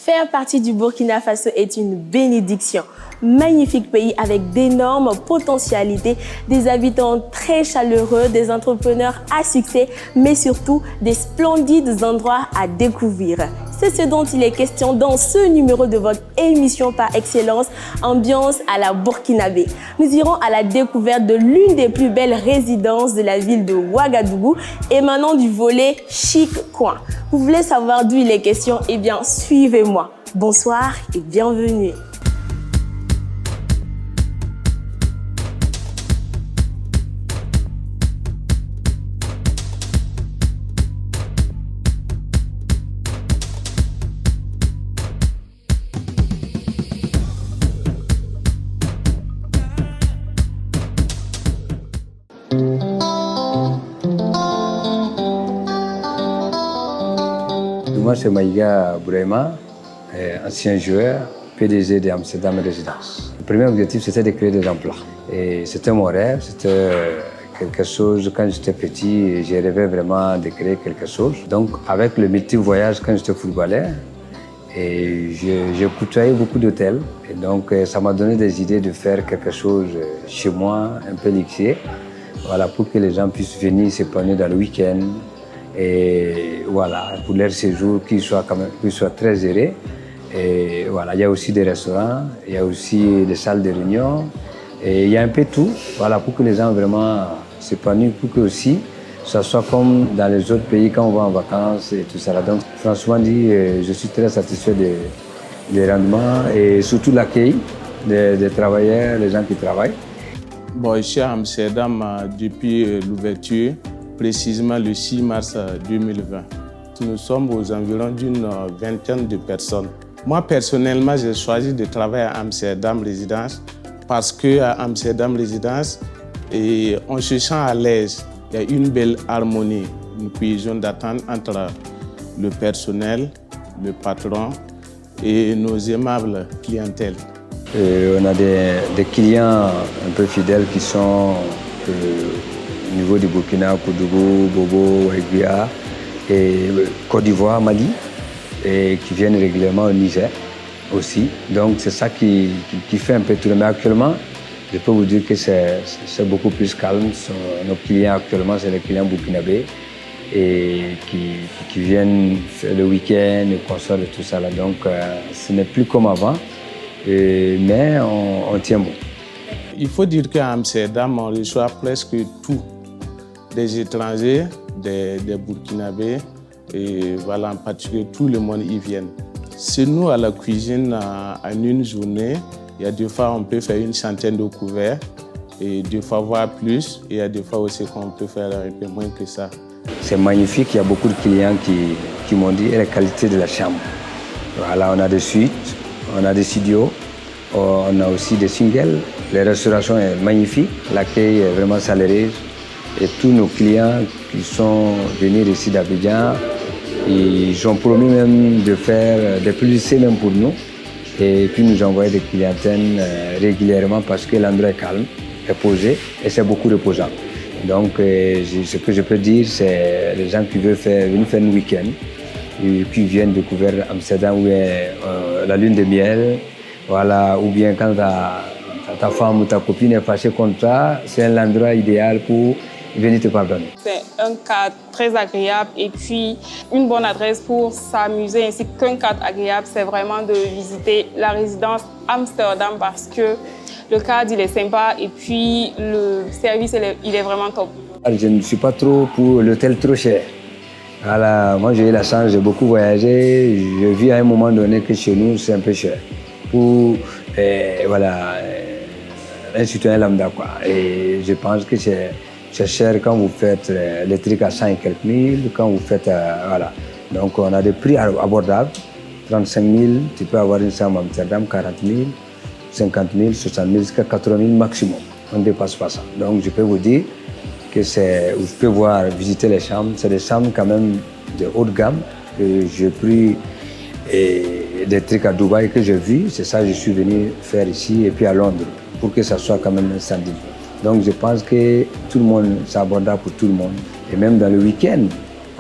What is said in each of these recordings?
Faire partie du Burkina Faso est une bénédiction. Magnifique pays avec d'énormes potentialités, des habitants très chaleureux, des entrepreneurs à succès, mais surtout des splendides endroits à découvrir. C'est ce dont il est question dans ce numéro de votre émission par excellence, Ambiance à la Burkinabé. Nous irons à la découverte de l'une des plus belles résidences de la ville de Ouagadougou, émanant du volet Chic Coin. Vous voulez savoir d'où il est question? Eh bien, suivez-moi. Bonsoir et bienvenue. Moi, c'est Maïga Bouraima, ancien joueur, PDG d'Amsterdam Résidence. Le premier objectif, c'était de créer des emplois. Et c'était mon rêve, c'était quelque chose, quand j'étais petit, j'ai rêvé vraiment de créer quelque chose. Donc, avec le multi-voyage, quand j'étais footballeur, j'ai côtoyé beaucoup d'hôtels. Et donc, ça m'a donné des idées de faire quelque chose chez moi, un peu luxueux, voilà, pour que les gens puissent venir s'épanouir dans le week-end. Et voilà, pour leur séjour, qu'ils soient très heureux. Et voilà, il y a aussi des restaurants, il y a aussi des salles de réunion. Et il y a un peu tout, voilà, pour que les gens vraiment s'épanouissent, pour que aussi, ça soit comme dans les autres pays quand on va en vacances et tout ça. Donc, franchement dit, je suis très satisfait des rendements et surtout l'accueil des travailleurs, les gens qui travaillent. Bon, je suis à Amsterdam depuis l'ouverture, précisément le 6 mars 2020. Nous sommes aux environs d'une vingtaine de personnes. Moi, personnellement, j'ai choisi de travailler à Amsterdam Résidence parce qu'à Amsterdam Résidence, on se sent à l'aise. Il y a une belle harmonie, une cohésion d'attente entre le personnel, le patron et nos aimables clientèles. On a des clients un peu fidèles qui sont au niveau du Burkina, Koudougou, Bobo, Aiguilla, et Côte d'Ivoire, Mali, et qui viennent régulièrement au Niger aussi. Donc c'est ça qui fait un peu tout. Mais actuellement, je peux vous dire que c'est beaucoup plus calme. Nos clients actuellement, c'est les clients burkinabés et qui viennent faire le week-end, le concert et tout ça. Là. Donc ce n'est plus comme avant, mais on tient bon. Il faut dire qu'à Amsterdam, on reçoit presque tout. Des étrangers, des Burkinabés, et voilà, en particulier tout le monde y vient. C'est nous à la cuisine, en une journée, il y a des fois on peut faire une centaine de couverts, et des fois voire plus, et il y a des fois aussi qu'on peut faire un peu moins que ça. C'est magnifique, il y a beaucoup de clients qui m'ont dit la qualité de la chambre. Voilà, on a des suites, on a des studios, on a aussi des singles. La restauration est magnifique, l'accueil est vraiment chaleureux. Et tous nos clients qui sont venus ici d'Abidjan, ils ont promis même de faire des publicités même pour nous et puis nous envoyer des clientèles régulièrement parce que l'endroit est calme, est posé et c'est beaucoup reposant. Donc ce que je peux dire, c'est les gens qui veulent venir faire un week-end et puis viennent découvrir Amsterdam où est la lune de miel, voilà, ou bien quand ta femme ou ta copine est fâchée contre toi, c'est l'endroit idéal pour venez te pardonner. C'est un cadre très agréable et puis une bonne adresse pour s'amuser ainsi qu'un cadre agréable, c'est vraiment de visiter la résidence Amsterdam parce que le cadre il est sympa et puis le service il est vraiment top. Je ne suis pas trop pour l'hôtel trop cher. Voilà, moi j'ai eu la chance, j'ai beaucoup voyagé, j'ai vu à un moment donné que chez nous c'est un peu cher. Pour voilà, un citoyen lambda quoi. Et je pense que c'est cher quand vous faites les trucs à 100 et quelques mille, quand vous faites, voilà. Donc on a des prix abordables, 35 000, tu peux avoir une chambre à Amsterdam, 40 000, 50 000, 60 000, jusqu'à 80 000 maximum. On ne dépasse pas ça. Donc je peux vous dire que vous pouvez visiter les chambres, c'est des chambres quand même de haut de gamme, que j'ai pris des trucs à Dubaï que j'ai vus, c'est ça que je suis venu faire ici et puis à Londres, pour que ça soit quand même un standing. Donc je pense que tout le monde, c'est abordable pour tout le monde. Et même dans le week-end,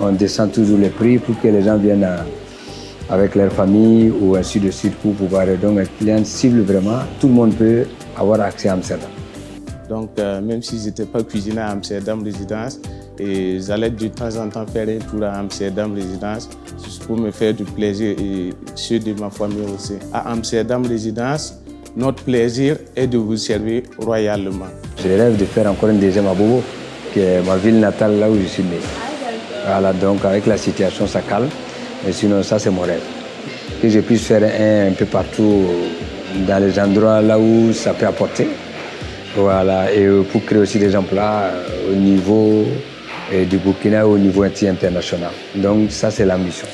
on descend toujours les prix pour que les gens viennent avec leur famille ou ainsi de suite pour pouvoir. Donc un client cible vraiment, tout le monde peut avoir accès à Amsterdam. Donc même si je n'étais pas cuisinier à Amsterdam Résidence, et j'allais de temps en temps faire un tour à Amsterdam Résidence juste pour me faire du plaisir et ceux de ma famille aussi. À Amsterdam Résidence, notre plaisir est de vous servir royalement. Je rêve de faire encore une deuxième à Bobo, qui est ma ville natale, là où je suis né. Voilà, donc avec la situation, ça calme. Mais sinon, ça, c'est mon rêve. Que je puisse faire un peu partout dans les endroits là où ça peut apporter. Voilà, et pour créer aussi des emplois au niveau du Burkina, au niveau international. Donc ça, c'est l'ambition.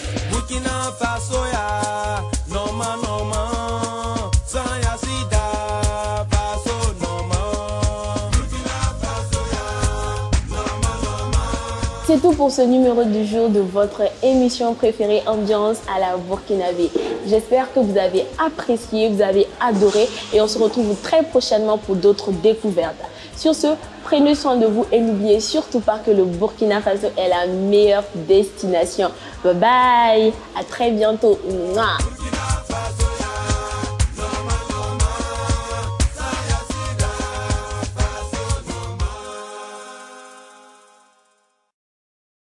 C'est tout pour ce numéro du jour de votre émission préférée Ambiance à la Burkinabé. J'espère que vous avez apprécié, vous avez adoré et on se retrouve très prochainement pour d'autres découvertes. Sur ce, prenez soin de vous et n'oubliez surtout pas que le Burkina Faso est la meilleure destination. Bye bye, à très bientôt. Mouah.